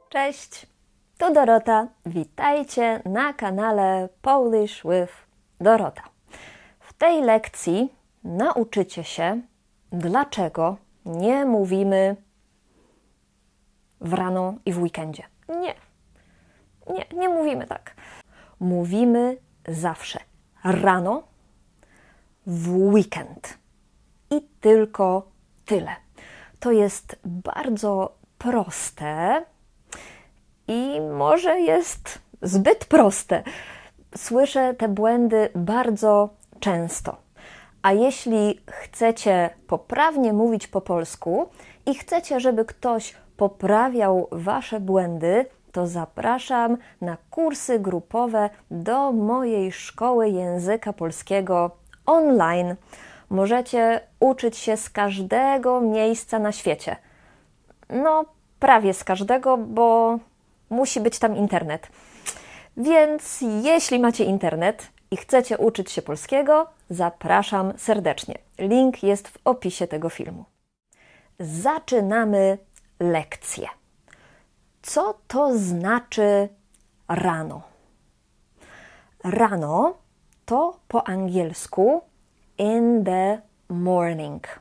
Cześć, tu Dorota. Witajcie na kanale Polish with Dorota. W tej lekcji nauczycie się, dlaczego nie mówimy w rano i w weekendzie. Nie mówimy tak. Mówimy zawsze rano, w weekend. I tylko tyle. To jest bardzo proste i może jest zbyt proste. Słyszę te błędy bardzo często. A jeśli chcecie poprawnie mówić po polsku i chcecie, żeby ktoś poprawiał wasze błędy, to zapraszam na kursy grupowe do mojej szkoły języka polskiego online. Możecie uczyć się z każdego miejsca na świecie. No, prawie z każdego, bo musi być tam internet. Więc jeśli macie internet i chcecie uczyć się polskiego, zapraszam serdecznie. Link jest w opisie tego filmu. Zaczynamy lekcję. Co to znaczy rano? Rano to po angielsku in the morning.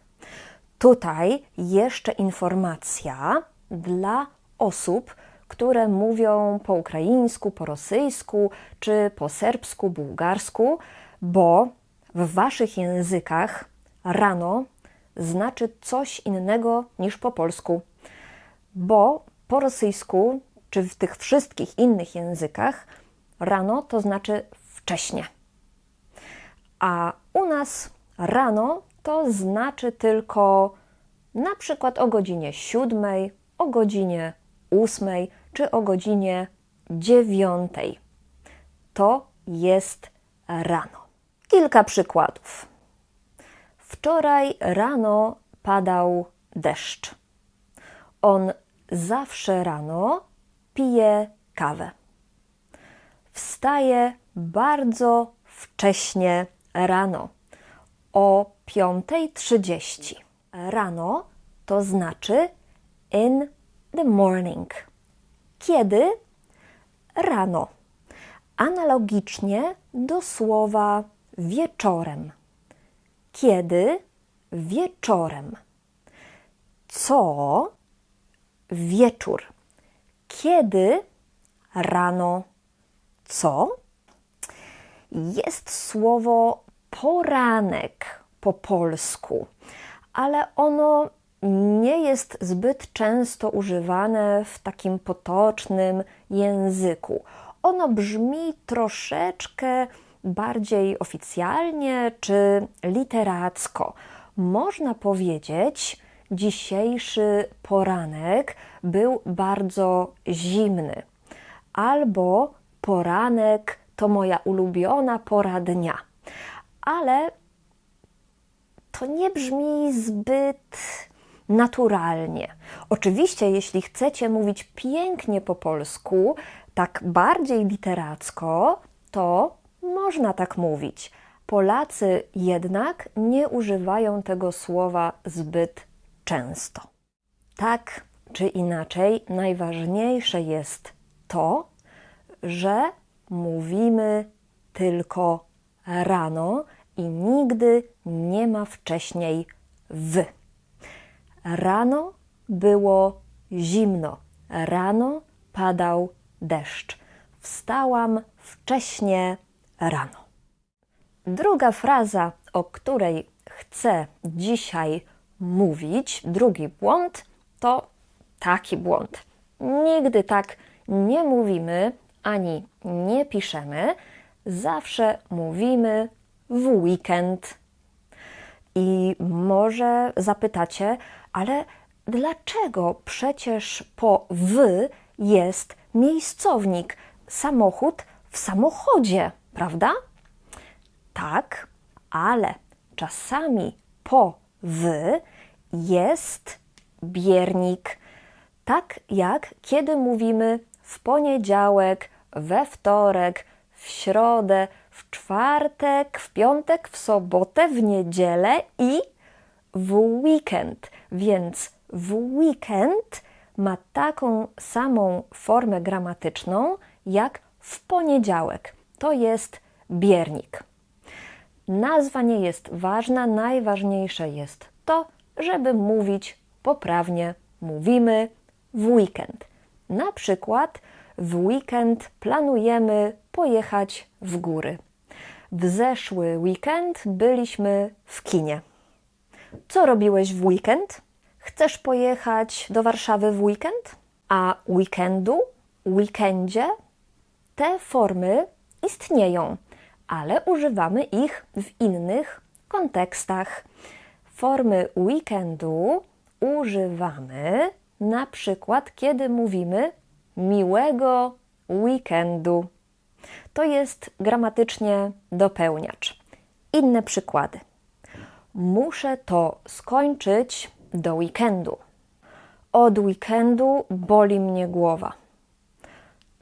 Tutaj jeszcze informacja dla osób, które mówią po ukraińsku, po rosyjsku czy po serbsku, bułgarsku, bo w waszych językach rano znaczy coś innego niż po polsku. Bo po rosyjsku czy w tych wszystkich innych językach rano to znaczy wcześnie. A u nas rano to znaczy tylko na przykład o godzinie 7, o godzinie 8 czy o godzinie 9. To jest rano. Kilka przykładów. Wczoraj rano padał deszcz. On zawsze rano pije kawę. Wstaje bardzo wcześnie rano, o 5:30. Rano to znaczy in the morning. Kiedy? Rano. Analogicznie do słowa wieczorem. Kiedy? Wieczorem. Co? Wieczór. Kiedy? Rano. Co? Jest słowo poranek po polsku, ale ono nie jest zbyt często używane w takim potocznym języku. Ono brzmi troszeczkę bardziej oficjalnie czy literacko. Można powiedzieć, dzisiejszy poranek był bardzo zimny. Albo poranek to moja ulubiona pora dnia. Ale to nie brzmi zbyt naturalnie. Oczywiście, jeśli chcecie mówić pięknie po polsku, tak bardziej literacko, to można tak mówić. Polacy jednak nie używają tego słowa zbyt często. Tak czy inaczej, najważniejsze jest to, że mówimy tylko rano i nigdy nie ma wcześniej w. Rano było zimno, rano padał deszcz. Wstałam wcześnie rano. Druga fraza, o której chcę dzisiaj mówić, drugi błąd, to taki błąd. Nigdy tak nie mówimy ani nie piszemy. Zawsze mówimy w weekend. I może zapytacie, ale dlaczego przecież po w jest miejscownik, samochód w samochodzie, prawda? Tak, ale czasami po w jest biernik. Tak jak kiedy mówimy w poniedziałek, we wtorek, w środę, w czwartek, w piątek, w sobotę, w niedzielę i w weekend. Więc w weekend ma taką samą formę gramatyczną jak w poniedziałek. To jest biernik. Nazwa nie jest ważna, najważniejsze jest to, żeby mówić poprawnie. Mówimy w weekend. Na przykład w weekend planujemy pojechać w góry. W zeszły weekend byliśmy w kinie. Co robiłeś w weekend? Chcesz pojechać do Warszawy w weekend? A weekendu, weekendzie, te formy istnieją, ale używamy ich w innych kontekstach. Formy weekendu używamy na przykład, kiedy mówimy miłego weekendu. To jest gramatycznie dopełniacz. Inne przykłady. Muszę to skończyć do weekendu. Od weekendu boli mnie głowa.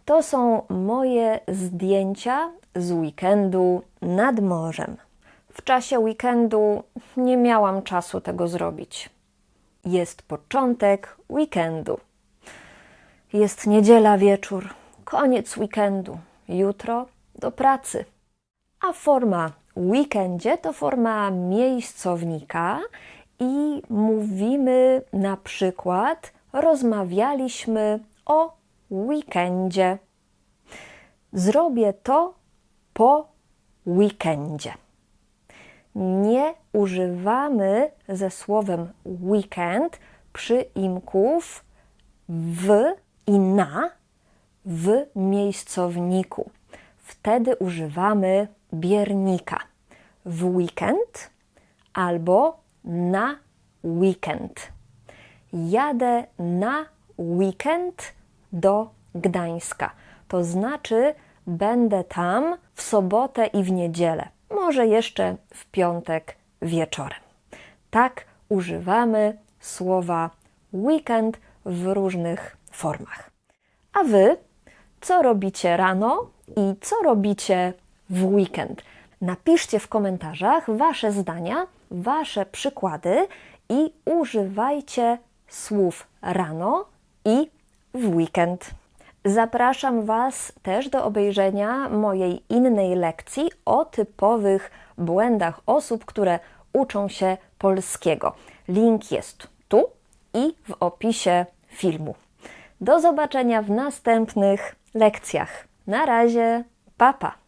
To są moje zdjęcia z weekendu nad morzem. W czasie weekendu nie miałam czasu tego zrobić. Jest początek weekendu. Jest niedziela wieczór, koniec weekendu. Jutro do pracy. A forma weekendzie to forma miejscownika i mówimy na przykład rozmawialiśmy o weekendzie. Zrobię to po weekendzie. Nie używamy ze słowem weekend przyimków w i na w miejscowniku. Wtedy używamy biernika. W weekend albo na weekend. Jadę na weekend do Gdańska. To znaczy będę tam w sobotę i w niedzielę. Może jeszcze w piątek wieczorem. Tak używamy słowa weekend w różnych formach. A Wy co robicie rano i co robicie w weekend? Napiszcie w komentarzach Wasze zdania, Wasze przykłady i używajcie słów rano i w weekend. Zapraszam Was też do obejrzenia mojej innej lekcji o typowych błędach osób, które uczą się polskiego. Link jest tu i w opisie filmu. Do zobaczenia w następnych lekcjach. Na razie, pa pa!